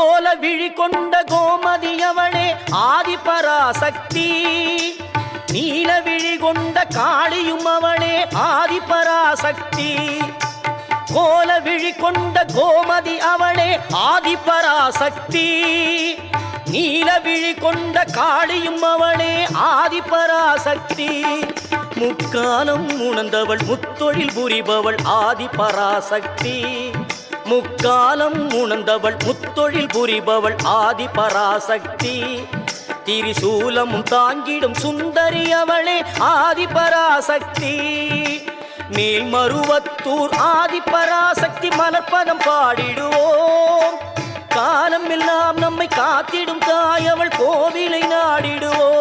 கோல விழி கொண்ட கோமதியவளே ஆதிபராசக்தி. நீல விழி கொண்ட காளியும் அவளே ஆதிபராசக்தி. கோல விழி கொண்ட கோமதி அவளே ஆதிபராசக்தி. நீல விழி கொண்ட காளியும் அவளே ஆதிபராசக்தி. முக்காலம் உணர்ந்தவள் முத்தொழில் புரிபவள் ஆதிபராசக்தி. முக்காலம் உணர்ந்தவள் முத்தொழில் புரிபவள் ஆதிபராசக்தி. திரிசூலமும் தாங்கிடும் சுந்தரி அவளே ஆதிபராசக்தி. மேல்மருவத்தூர் ஆதிபராசக்தி மலர்பதம் பாடிடுவோம். காலம் எல்லாம் நம்மை காத்திடும் தாய் அவள் கோவிலை நாடிடுவோம்.